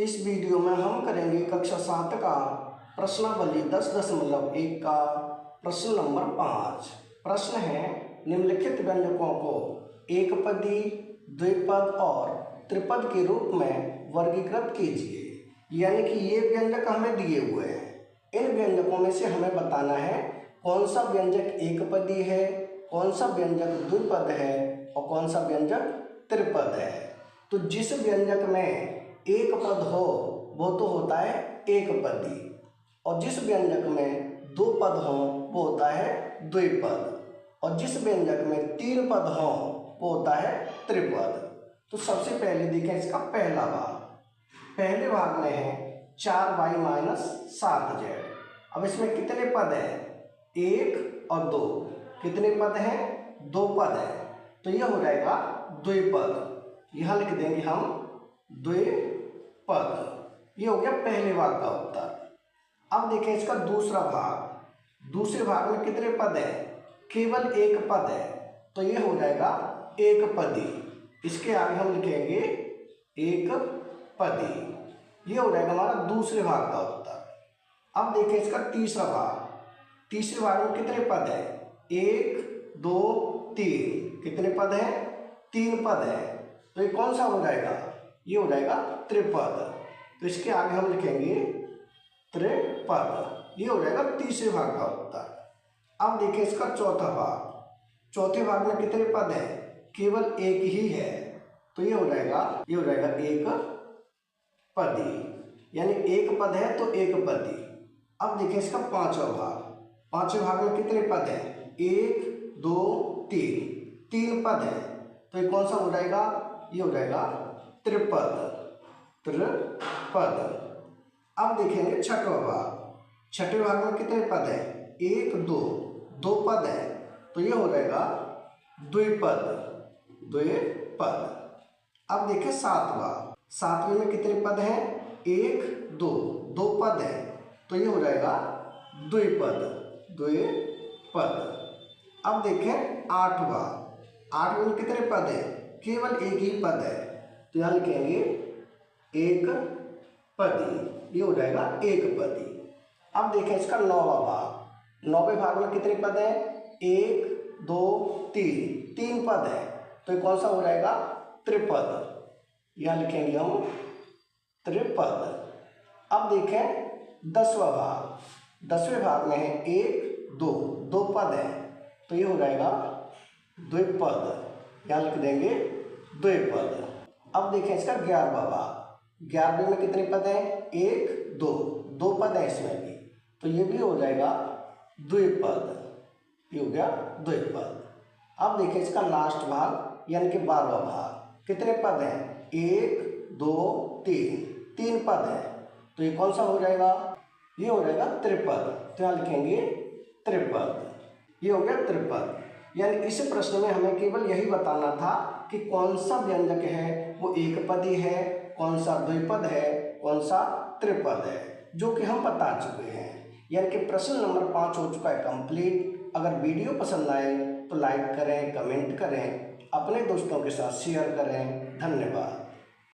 इस वीडियो में हम करेंगे कक्षा 7 का प्रश्नावली 10.1 का प्रश्न नंबर 5। प्रश्न है, निम्नलिखित व्यंजकों को एक पदी, द्विपद और त्रिपद के रूप में वर्गीकृत कीजिए। यानी कि ये व्यंजक हमें दिए हुए हैं, इन व्यंजकों में से हमें बताना है कौन सा व्यंजक एक पदी है, कौन सा व्यंजक द्विपद है और कौन सा व्यंजक त्रिपद है। तो जिस व्यंजक में एक पद हो वो तो होता है एक पदी, और जिस व्यंजक में दो पद हो वो होता है द्विपद, और जिस व्यंजक में तीन पद हो वो होता है त्रिपद। तो सबसे पहले देखें इसका पहला भाग। पहले भाग में है 4y - 7z। अब इसमें कितने पद हैं? एक और दो। कितने पद हैं? दो पद हैं, तो यह हो जाएगा द्विपद। यहाँ लिख देंगे हम द्विपद। ये हो गया पहले भाग का उत्तर। अब देखें इसका दूसरा भाग। दूसरे भाग में कितने पद हैं? केवल एक पद है, तो ये हो जाएगा एक पदी। इसके आगे हम लिखेंगे एक पदी। ये हो जाएगा हमारा दूसरे भाग का उत्तर। अब देखें इसका तीसरा भाग। तीसरे भाग में कितने पद हैं? एक, दो, तीन। कितने पद हैं? तीन पद हैं, तो ये कौन सा हो जाएगा? ये हो जाएगा त्रिपद। तो इसके आगे हम लिखेंगे त्रिपद। ये हो जाएगा तीसरे भाग का उत्तर। अब देखिए इसका चौथा भाग। चौथे भाग में कितने पद हैं? केवल एक ही है, तो ये हो जाएगा एक पदी। यानी एक पद है तो एक पदी। अब देखिए इसका पांचवा भाग। पांचवें भाग में कितने पद हैं? एक, दो, तीन। तीन पद हैं, तो ये कौन सा हो जाएगा? ये हो जाएगा त्रिपद। अब देखेंगे छठवां भाग। छठवें भाग में कितने पद हैं? एक, दो। दो पद हैं, तो ये हो जाएगा द्विपद। अब देखें सातवां। सातवें में कितने पद हैं? एक, दो। दो पद हैं, तो ये हो जाएगा द्विपद। अब देखें आठवां। आठवें में कितने पद हैं? केवल एक ही पद है, तो यहाँ लिखेंगे एक पदी। ये हो जाएगा एक पदी। अब देखें इसका नौवां भाग। नौवें भाग में कितने पद हैं? एक, दो, तीन। तीन पद है, तो ये कौन सा हो जाएगा? त्रिपद। यहाँ लिखेंगे हम त्रिपद। अब देखें 10वां भाग। 10वें भाग में है एक, दो। दो पद है, तो ये हो जाएगा द्विपद। यहाँ लिख देंगे द्विपद। अब देखें इसका 11वां भाग। 11वें में कितने पद हैं? एक, दो। दो पद है इसमें भी, तो ये भी हो जाएगा द्विपद। ये हो गया द्विपद। अब देखिए इसका लास्ट भाग यानी कि 12वां भाग। कितने पद हैं? एक, दो, तीन। तीन पद है, तो ये कौन सा हो जाएगा? ये हो जाएगा त्रिपद। तो यहाँ लिखेंगे त्रिपद। ये हो गया त्रिपद। यानी इस प्रश्न में हमें केवल यही बताना था कि कौन सा व्यंजक है वो एक पदी है, कौन सा द्विपद है, कौन सा त्रिपद है, जो कि हम बता चुके हैं। यानी कि प्रश्न नंबर 5 हो चुका है कंप्लीट। अगर वीडियो पसंद आए तो लाइक करें, कमेंट करें, अपने दोस्तों के साथ शेयर करें। धन्यवाद।